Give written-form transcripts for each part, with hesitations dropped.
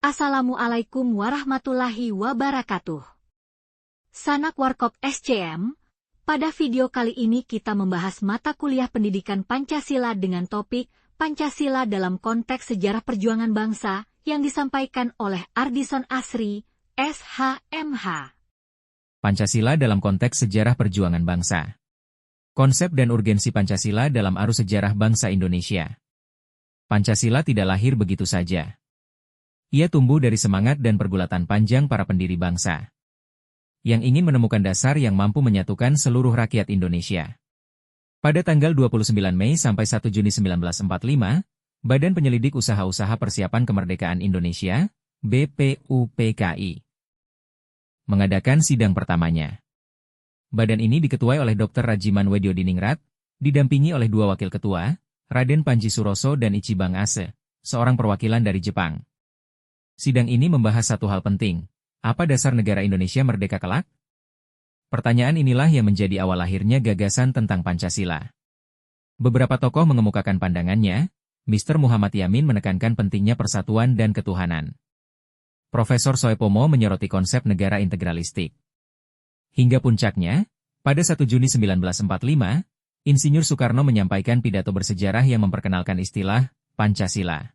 Assalamualaikum warahmatullahi wabarakatuh. Sanak Warkop SCM, pada video kali ini kita membahas mata kuliah pendidikan Pancasila dengan topik Pancasila dalam konteks sejarah perjuangan bangsa yang disampaikan oleh Ardison Asri, SHMH. Pancasila dalam konteks sejarah perjuangan bangsa. Konsep dan urgensi Pancasila dalam arus sejarah bangsa Indonesia. Pancasila tidak lahir begitu saja. Ia tumbuh dari semangat dan pergulatan panjang para pendiri bangsa yang ingin menemukan dasar yang mampu menyatukan seluruh rakyat Indonesia. Pada tanggal 29 Mei sampai 1 Juni 1945, Badan Penyelidik Usaha-Usaha Persiapan Kemerdekaan Indonesia, BPUPKI, mengadakan sidang pertamanya. Badan ini diketuai oleh Dr. Rajiman Wediodiningrat, didampingi oleh dua wakil ketua, Raden Panji Suroso dan Ichibang Ase, seorang perwakilan dari Jepang. Sidang ini membahas satu hal penting. Apa dasar negara Indonesia merdeka kelak? Pertanyaan inilah yang menjadi awal lahirnya gagasan tentang Pancasila. Beberapa tokoh mengemukakan pandangannya. Mr. Muhammad Yamin menekankan pentingnya persatuan dan ketuhanan. Profesor Soepomo menyoroti konsep negara integralistik. Hingga puncaknya, pada 1 Juni 1945, Insinyur Soekarno menyampaikan pidato bersejarah yang memperkenalkan istilah Pancasila.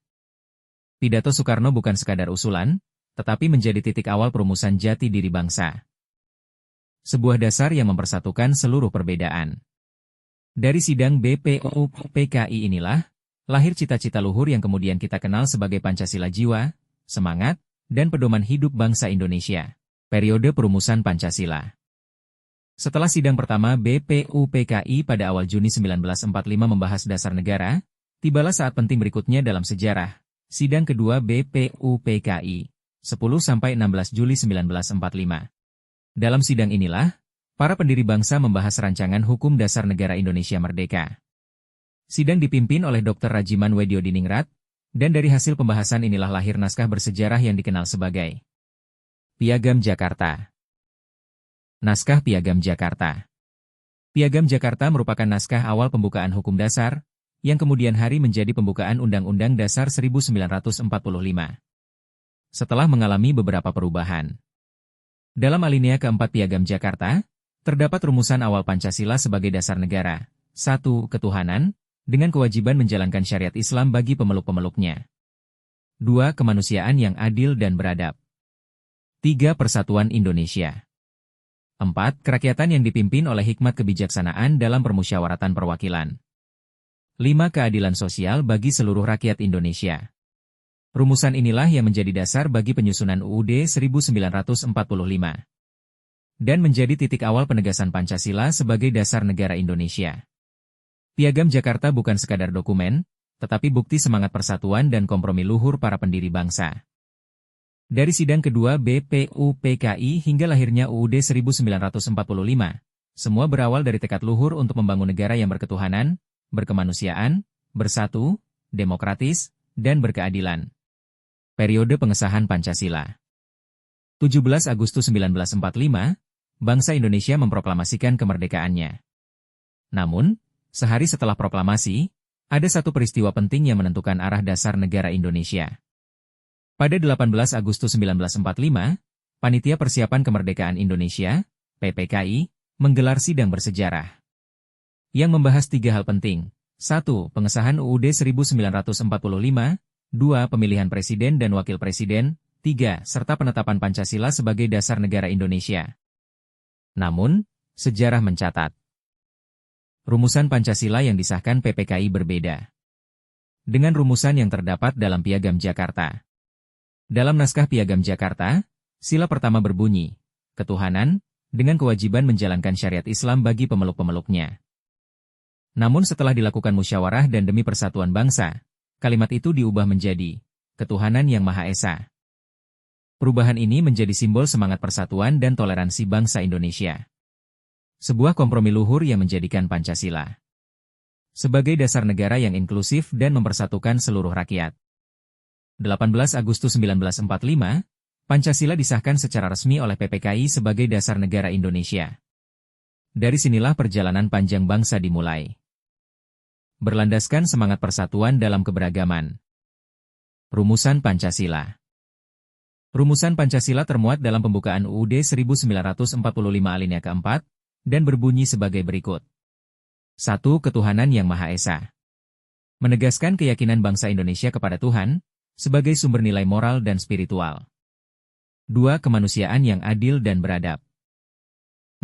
Pidato Soekarno bukan sekadar usulan, tetapi menjadi titik awal perumusan jati diri bangsa. Sebuah dasar yang mempersatukan seluruh perbedaan. Dari sidang BPUPKI inilah, lahir cita-cita luhur yang kemudian kita kenal sebagai Pancasila jiwa, semangat, dan pedoman hidup bangsa Indonesia. Periode perumusan Pancasila. Setelah sidang pertama BPUPKI pada awal Juni 1945 membahas dasar negara, tibalah saat penting berikutnya dalam sejarah. Sidang kedua BPUPKI, 10–16 Juli 1945. Dalam sidang inilah, para pendiri bangsa membahas rancangan Hukum Dasar Negara Indonesia Merdeka. Sidang dipimpin oleh Dr. Rajiman Wediodiningrat, dan dari hasil pembahasan inilah lahir naskah bersejarah yang dikenal sebagai Piagam Jakarta. Naskah Piagam Jakarta. Piagam Jakarta merupakan naskah awal pembukaan hukum dasar, yang kemudian hari menjadi pembukaan Undang-Undang Dasar 1945. Setelah mengalami beberapa perubahan. Dalam alinea keempat Piagam Jakarta, terdapat rumusan awal Pancasila sebagai dasar negara. 1. Ketuhanan, dengan kewajiban menjalankan syariat Islam bagi pemeluk-pemeluknya. 2. Kemanusiaan yang adil dan beradab. 3. Persatuan Indonesia. 4. Kerakyatan yang dipimpin oleh hikmat kebijaksanaan dalam permusyawaratan perwakilan. 5. Keadilan sosial bagi seluruh rakyat Indonesia. Rumusan inilah yang menjadi dasar bagi penyusunan UUD 1945. Dan menjadi titik awal penegasan Pancasila sebagai dasar negara Indonesia. Piagam Jakarta bukan sekadar dokumen, tetapi bukti semangat persatuan dan kompromi luhur para pendiri bangsa. Dari sidang kedua BPUPKI hingga lahirnya UUD 1945, semua berawal dari tekad luhur untuk membangun negara yang berketuhanan, berkemanusiaan, bersatu, demokratis, dan berkeadilan. Periode pengesahan Pancasila. 17 Agustus 1945, bangsa Indonesia memproklamasikan kemerdekaannya. Namun, sehari setelah proklamasi, ada satu peristiwa penting yang menentukan arah dasar negara Indonesia. Pada 18 Agustus 1945, Panitia Persiapan Kemerdekaan Indonesia, PPKI, menggelar sidang bersejarah yang membahas tiga hal penting. 1. Pengesahan UUD 1945, 2. Pemilihan Presiden dan Wakil Presiden, 3. Serta penetapan Pancasila sebagai dasar negara Indonesia. Namun, sejarah mencatat, rumusan Pancasila yang disahkan PPKI berbeda dengan rumusan yang terdapat dalam Piagam Jakarta. Dalam naskah Piagam Jakarta, sila pertama berbunyi, ketuhanan, dengan kewajiban menjalankan syariat Islam bagi pemeluk-pemeluknya. Namun setelah dilakukan musyawarah dan demi persatuan bangsa, kalimat itu diubah menjadi ketuhanan yang Maha Esa. Perubahan ini menjadi simbol semangat persatuan dan toleransi bangsa Indonesia. Sebuah kompromi luhur yang menjadikan Pancasila sebagai dasar negara yang inklusif dan mempersatukan seluruh rakyat. 18 Agustus 1945, Pancasila disahkan secara resmi oleh PPKI sebagai dasar negara Indonesia. Dari sinilah perjalanan panjang bangsa dimulai. Berlandaskan semangat persatuan dalam keberagaman. Rumusan Pancasila. Rumusan Pancasila termuat dalam pembukaan UUD 1945 alinea keempat, dan berbunyi sebagai berikut. 1. Ketuhanan Yang Maha Esa. Menegaskan keyakinan bangsa Indonesia kepada Tuhan, sebagai sumber nilai moral dan spiritual. 2. Kemanusiaan yang adil dan beradab.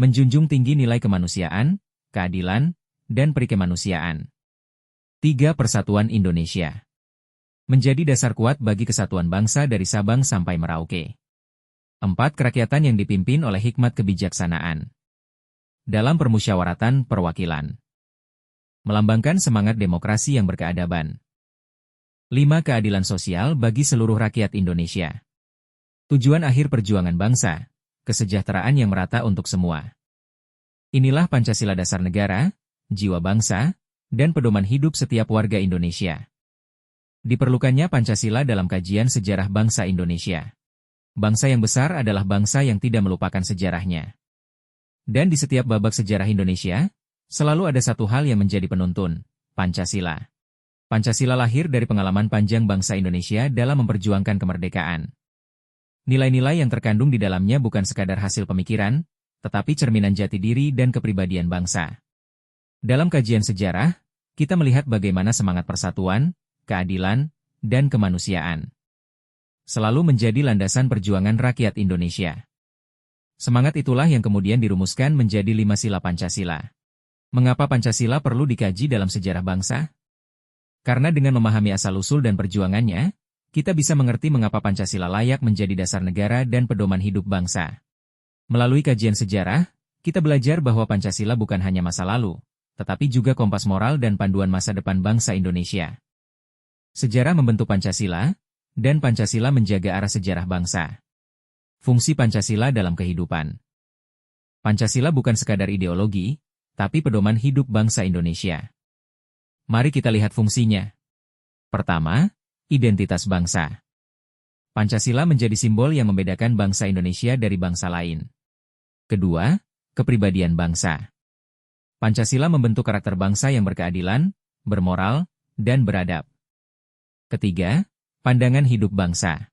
Menjunjung tinggi nilai kemanusiaan, keadilan, dan perikemanusiaan. 3. Persatuan Indonesia. Menjadi dasar kuat bagi kesatuan bangsa dari Sabang sampai Merauke. 4. Kerakyatan yang dipimpin oleh hikmat kebijaksanaan. Dalam permusyawaratan perwakilan. Melambangkan semangat demokrasi yang berkeadaban. 5. Keadilan sosial bagi seluruh rakyat Indonesia. Tujuan akhir perjuangan bangsa, kesejahteraan yang merata untuk semua. Inilah Pancasila dasar negara, jiwa bangsa, dan pedoman hidup setiap warga Indonesia. Diperlukannya Pancasila dalam kajian sejarah bangsa Indonesia. Bangsa yang besar adalah bangsa yang tidak melupakan sejarahnya. Dan di setiap babak sejarah Indonesia, selalu ada satu hal yang menjadi penuntun, Pancasila. Pancasila lahir dari pengalaman panjang bangsa Indonesia dalam memperjuangkan kemerdekaan. Nilai-nilai yang terkandung di dalamnya bukan sekadar hasil pemikiran, tetapi cerminan jati diri dan kepribadian bangsa. Dalam kajian sejarah, kita melihat bagaimana semangat persatuan, keadilan, dan kemanusiaan selalu menjadi landasan perjuangan rakyat Indonesia. Semangat itulah yang kemudian dirumuskan menjadi 5 sila Pancasila. Mengapa Pancasila perlu dikaji dalam sejarah bangsa? Karena dengan memahami asal-usul dan perjuangannya, kita bisa mengerti mengapa Pancasila layak menjadi dasar negara dan pedoman hidup bangsa. Melalui kajian sejarah, kita belajar bahwa Pancasila bukan hanya masa lalu, tetapi juga kompas moral dan panduan masa depan bangsa Indonesia. Sejarah membentuk Pancasila, dan Pancasila menjaga arah sejarah bangsa. Fungsi Pancasila dalam kehidupan. Pancasila bukan sekadar ideologi, tapi pedoman hidup bangsa Indonesia. Mari kita lihat fungsinya. Pertama, identitas bangsa. Pancasila menjadi simbol yang membedakan bangsa Indonesia dari bangsa lain. Kedua, kepribadian bangsa. Pancasila membentuk karakter bangsa yang berkeadilan, bermoral, dan beradab. Ketiga, pandangan hidup bangsa.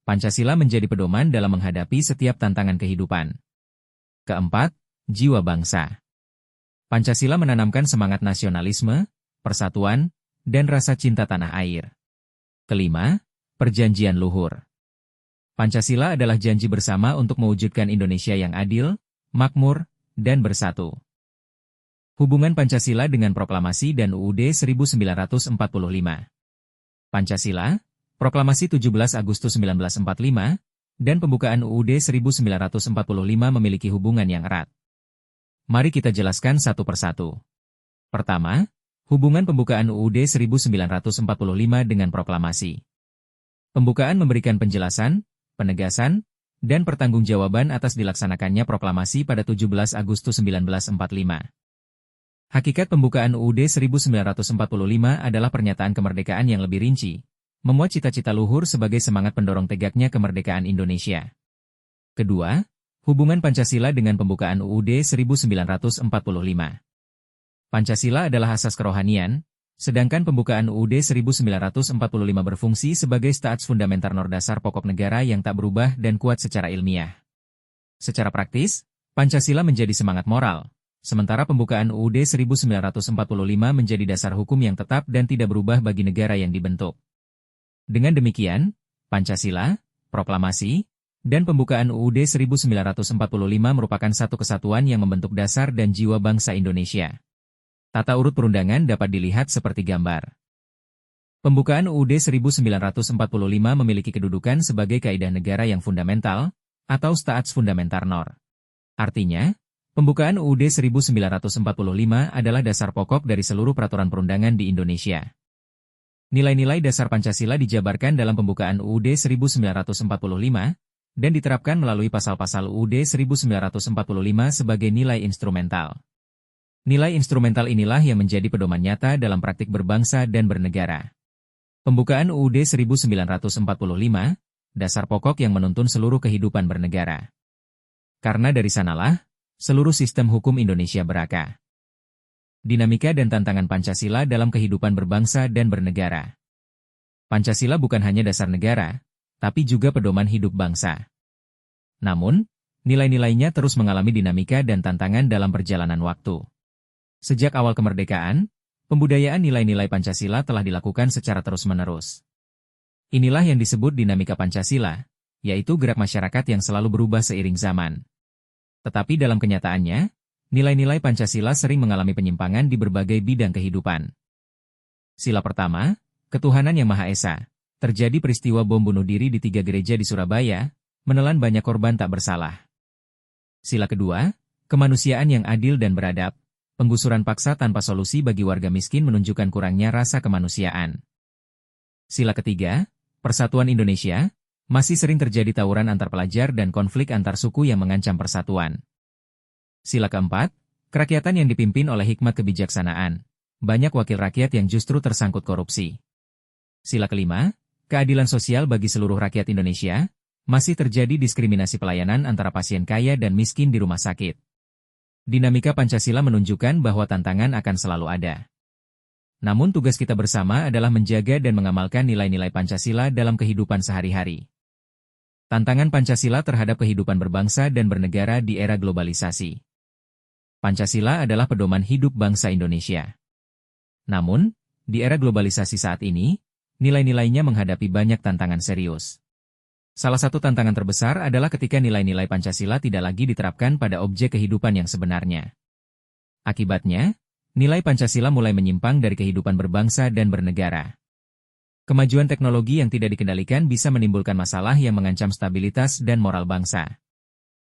Pancasila menjadi pedoman dalam menghadapi setiap tantangan kehidupan. Keempat, jiwa bangsa. Pancasila menanamkan semangat nasionalisme, persatuan, dan rasa cinta tanah air. Kelima, perjanjian luhur. Pancasila adalah janji bersama untuk mewujudkan Indonesia yang adil, makmur, dan bersatu. Hubungan Pancasila dengan Proklamasi dan UUD 1945. Pancasila, Proklamasi 17 Agustus 1945, dan pembukaan UUD 1945 memiliki hubungan yang erat. Mari kita jelaskan satu persatu. Pertama, hubungan pembukaan UUD 1945 dengan proklamasi. Pembukaan memberikan penjelasan, penegasan, dan pertanggungjawaban atas dilaksanakannya proklamasi pada 17 Agustus 1945. Hakikat pembukaan UUD 1945 adalah pernyataan kemerdekaan yang lebih rinci, memuat cita-cita luhur sebagai semangat pendorong tegaknya kemerdekaan Indonesia. Kedua, hubungan Pancasila dengan pembukaan UUD 1945. Pancasila adalah asas kerohanian, sedangkan pembukaan UUD 1945 berfungsi sebagai staats fundamentar dasar pokok negara yang tak berubah dan kuat secara ilmiah. Secara praktis, Pancasila menjadi semangat moral, sementara pembukaan UUD 1945 menjadi dasar hukum yang tetap dan tidak berubah bagi negara yang dibentuk. Dengan demikian, Pancasila, proklamasi, dan pembukaan UUD 1945 merupakan satu kesatuan yang membentuk dasar dan jiwa bangsa Indonesia. Tata urut perundangan dapat dilihat seperti gambar. Pembukaan UUD 1945 memiliki kedudukan sebagai kaidah negara yang fundamental, atau staats fundamentar nor. Artinya, pembukaan UUD 1945 adalah dasar pokok dari seluruh peraturan perundangan di Indonesia. Nilai-nilai dasar Pancasila dijabarkan dalam pembukaan UUD 1945, dan diterapkan melalui pasal-pasal UUD 1945 sebagai nilai instrumental. Nilai instrumental inilah yang menjadi pedoman nyata dalam praktik berbangsa dan bernegara. Pembukaan UUD 1945, dasar pokok yang menuntun seluruh kehidupan bernegara. Karena dari sanalah, seluruh sistem hukum Indonesia berakar. Dinamika dan tantangan Pancasila dalam kehidupan berbangsa dan bernegara. Pancasila bukan hanya dasar negara, tapi juga pedoman hidup bangsa. Namun, nilai-nilainya terus mengalami dinamika dan tantangan dalam perjalanan waktu. Sejak awal kemerdekaan, pembudayaan nilai-nilai Pancasila telah dilakukan secara terus-menerus. Inilah yang disebut dinamika Pancasila, yaitu gerak masyarakat yang selalu berubah seiring zaman. Tetapi dalam kenyataannya, nilai-nilai Pancasila sering mengalami penyimpangan di berbagai bidang kehidupan. Sila pertama, ketuhanan yang Maha Esa. Terjadi peristiwa bom bunuh diri di 3 gereja di Surabaya, menelan banyak korban tak bersalah. Sila kedua, kemanusiaan yang adil dan beradab. Penggusuran paksa tanpa solusi bagi warga miskin menunjukkan kurangnya rasa kemanusiaan. Sila ketiga, persatuan Indonesia. Masih sering terjadi tawuran antar pelajar dan konflik antar suku yang mengancam persatuan. Sila keempat, kerakyatan yang dipimpin oleh hikmat kebijaksanaan. Banyak wakil rakyat yang justru tersangkut korupsi. Sila kelima, keadilan sosial bagi seluruh rakyat Indonesia. Masih terjadi diskriminasi pelayanan antara pasien kaya dan miskin di rumah sakit. Dinamika Pancasila menunjukkan bahwa tantangan akan selalu ada. Namun tugas kita bersama adalah menjaga dan mengamalkan nilai-nilai Pancasila dalam kehidupan sehari-hari. Tantangan Pancasila terhadap kehidupan berbangsa dan bernegara di era globalisasi. Pancasila adalah pedoman hidup bangsa Indonesia. Namun, di era globalisasi saat ini, nilai-nilainya menghadapi banyak tantangan serius. Salah satu tantangan terbesar adalah ketika nilai-nilai Pancasila tidak lagi diterapkan pada objek kehidupan yang sebenarnya. Akibatnya, nilai Pancasila mulai menyimpang dari kehidupan berbangsa dan bernegara. Kemajuan teknologi yang tidak dikendalikan bisa menimbulkan masalah yang mengancam stabilitas dan moral bangsa.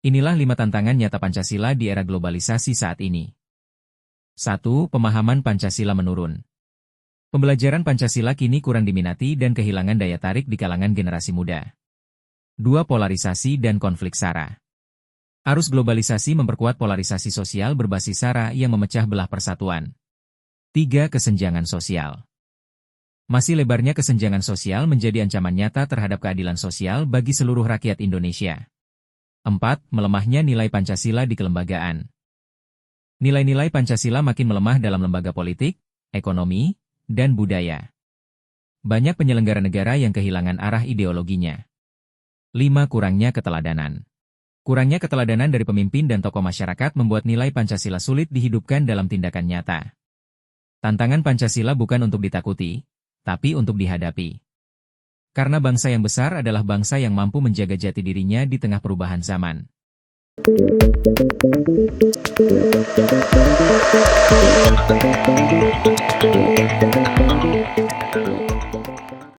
Inilah 5 tantangan nyata Pancasila di era globalisasi saat ini. 1. Pemahaman Pancasila menurun. Pembelajaran Pancasila kini kurang diminati dan kehilangan daya tarik di kalangan generasi muda. 2. Polarisasi dan konflik SARA. Arus globalisasi memperkuat polarisasi sosial berbasis SARA yang memecah belah persatuan. 3. Kesenjangan sosial. Masih lebarnya kesenjangan sosial menjadi ancaman nyata terhadap keadilan sosial bagi seluruh rakyat Indonesia. 4. Melemahnya nilai Pancasila di kelembagaan. Nilai-nilai Pancasila makin melemah dalam lembaga politik, ekonomi, dan budaya. Banyak penyelenggara negara yang kehilangan arah ideologinya. 5. Kurangnya keteladanan. Kurangnya keteladanan dari pemimpin dan tokoh masyarakat membuat nilai Pancasila sulit dihidupkan dalam tindakan nyata. Tantangan Pancasila bukan untuk ditakuti, tapi untuk dihadapi. Karena bangsa yang besar adalah bangsa yang mampu menjaga jati dirinya di tengah perubahan zaman.